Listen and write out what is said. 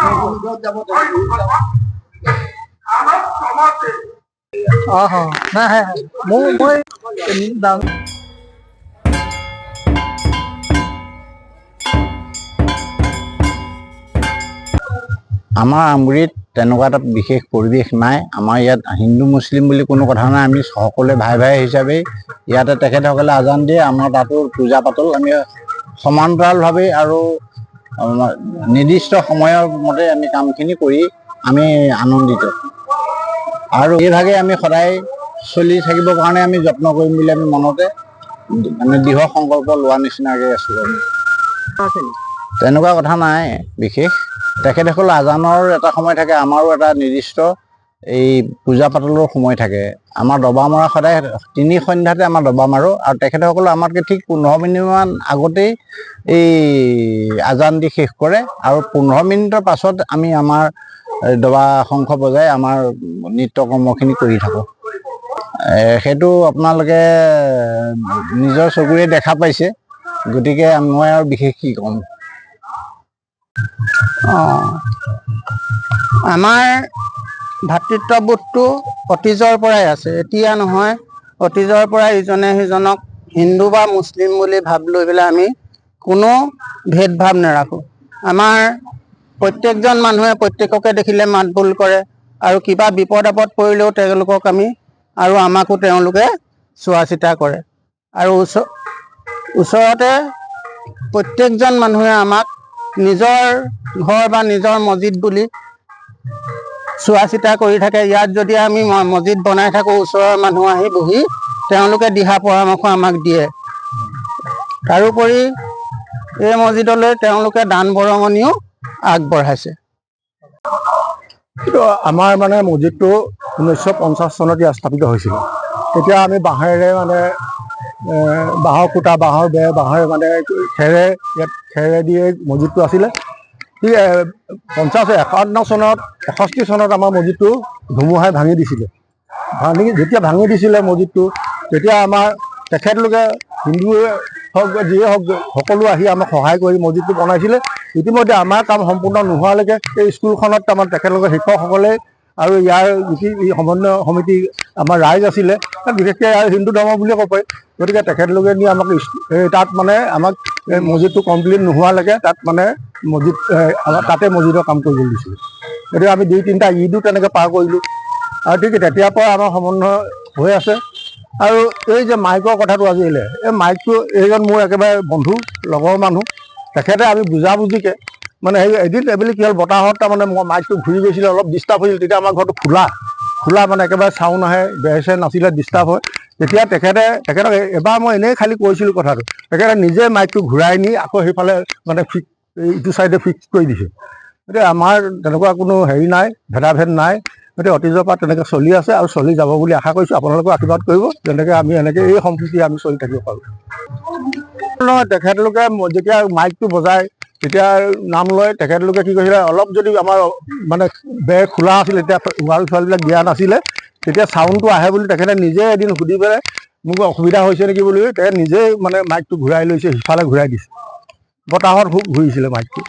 আমাৰ আমগুৰিত তেনেকুৱা এটা বিশেষ পৰিৱেশ নাই। আমাৰ ইয়াত হিন্দু মুছলিম বুলি কোনো কথা নাই। আমি সকলোৱে ভাই ভাই হিচাপে ইয়াতে তেখেতসকলে আজান দিয়ে। আমাৰ তাতো পূজা পাতল আমি সমান্তৰালভাৱে আৰু নিৰ্দিষ্ট সময়ৰ মতে আমি কামখিনি কৰি আমি আনন্দিত, আৰু এইভাগে আমি সদায় চলি থাকিবৰ কাৰণে আমি যত্ন কৰিম বুলি আমি মনতে মানে দৃঢ় সংকল্প লোৱা নিচিনাকৈ আছোঁ। তেনেকুৱা কথা নাই বিশেষ। তেখেতসকলৰ আজানৰ এটা সময় থাকে, আমাৰো এটা নিৰ্দিষ্ট এই পূজা পাতলৰ সময় থাকে। আমাৰ দবা মৰা সদায় ৩ সন্ধ্যাতে আমাৰ দবা মাৰোঁ, আৰু তেখেতসকলে আমাতকৈ ঠিক 15 মিনিটমান আগতেই এই আজান দি শেষ কৰে, আৰু 15 মিনিটৰ পাছত আমি আমাৰ দবা শংখ বজাই আমাৰ নিত্য কৰ্মখিনি কৰি থাকোঁ। সেইটো আপোনালোকে নিজৰ চকুৰে দেখা পাইছে, গতিকে মই আৰু বিশেষ কি ক'ম। আমাৰ ভাতৃত্ববোধটো অতীজৰ পৰাই আছে, এতিয়া নহয়। অতীজৰ পৰাই ইজনে সিজনক হিন্দু বা মুছলিম বুলি ভাব লৈ পেলাই আমি কোনো ভেদভাৱ নাৰাখোঁ। আমাৰ প্ৰত্যেকজন মানুহে প্ৰত্যেককে দেখিলে মাত বোল কৰে, আৰু কিবা বিপদ আপদ পৰিলেও তেওঁলোকক আমি আৰু আমাকো তেওঁলোকে চোৱা চিতা কৰে। আৰু ওচৰতে প্ৰত্যেকজন মানুহে আমাক নিজৰ ঘৰ বা নিজৰ মছজিদ বুলি চোৱা চিতা কৰি থাকে। ইয়াত যদি আমি মছজিদ বনাই থাকোঁ, ওচৰৰ মানুহ আহি বহি তেওঁলোকে দিহা পৰামৰ্শ আমাক দিয়ে। তাৰোপৰি এই মছজিদলৈ তেওঁলোকে দান বৰঙণিও আগবঢ়াইছে। আমাৰ মানে মছজিদটো 1950 চনত ইয়াত স্থাপিত হৈছিল। তেতিয়া আমি বাঁহেৰে মানে বাঁহৰ খুঁটা, বাঁহৰ বেৰ, বাঁহেৰে মানে খেৰে দিয়ে মছজিদটো আছিলে। 51 চনত 61 চনত আমাৰ মছজিদটো ধুমুহাই ভাঙি দিছিলে। যেতিয়া ভাঙি দিছিলে মছজিদটো, তেতিয়া আমাৰ তেখেতলোকে হিন্দুৱে হওক বা যিয়ে হওক সকলো আহি আমাক সহায় কৰি মছজিদটো বনাইছিলে। ইতিমধ্যে আমাৰ কাম সম্পূৰ্ণ নোহোৱালৈকে এই স্কুলখনত আমাৰ তেখেতলোকে শিক্ষকসকলে আৰু ইয়াৰ যি সমন্বয় সমিতি আমাৰ ৰাইজ আছিলে, বিশেষকৈ হিন্দু ধৰ্ম বুলিয়ে ক'ব পাৰি। গতিকে তেখেতলোকে নি আমাক তাত মানে আমাক মছজিদটো কমপ্লিট নোহোৱালৈকে তাত মানে মছজিদ আমাৰ তাতে মছজিদৰ কাম কৰিবলৈ দিছিলে। গতিকে আমি 2-3টা ঈদো তেনেকৈ পাৰ কৰিলোঁ, আৰু ঠিক তেতিয়াৰ পৰা আমাৰ সমন্বয় হৈ আছে। আৰু এই যে মাইকৰ কথাটো আজিলে, এই মাইকটো এইজন মোৰ একেবাৰে বন্ধু লগৰ মানুহ। তেখেতে আমি বুজাবুজিকৈ মানে এদিন এবেলি কি হ'ল, বতাহত তাৰমানে মাইকটো ঘূৰি গৈছিলে, অলপ ডিষ্টাৰ্ব হৈছিল। তেতিয়া আমাৰ ঘৰটো খোলা মানে একেবাৰে চাউণ্ড আহে, বেৰ চেৰ নাছিলে, ডিষ্টাৰ্ব হয়। তেতিয়া তেখেতক এবাৰ মই এনেই খালি কৈছিলোঁ কথাটো, তেখেতে নিজে মাইকটো ঘূৰাই নি আকৌ সেইফালে মানে ইটো চাইডে ফিক্স কৰি দিছে। গতিকে আমাৰ তেনেকুৱা কোনো হেৰি নাই, ভেদাভেদ নাই। গতিকে অতীজৰ পৰা তেনেকৈ চলি আছে আৰু চলি যাব বুলি আশা কৰিছোঁ। আপোনালোকেও আশীৰ্বাদ কৰিব, যেনেকৈ আমি এনেকৈ এই সম্প্ৰীতি আমি চলি থাকিব পাৰোঁ। তেখেতলোকে যেতিয়া মাইকটো বজায়, তেতিয়া নাম লয়, তেখেতলোকে কি কৰিছিলে, অলপ যদি আমাৰ মানে বেৰ খোলা আছিলে, তেতিয়া ৱাল চোৱালবিলাক দিয়া নাছিলে, তেতিয়া চাউণ্ডটো আহে বুলি তেখেতে নিজে এদিন সুধি পেলাই মোক অসুবিধা হৈছে নেকি বুলি তেখেতে নিজেই মানে মাইকটো ঘূৰাই লৈছে, সিফালে ঘূৰাই দিছে। বতাহত খুব ঘূৰিছিলে মাইকটো।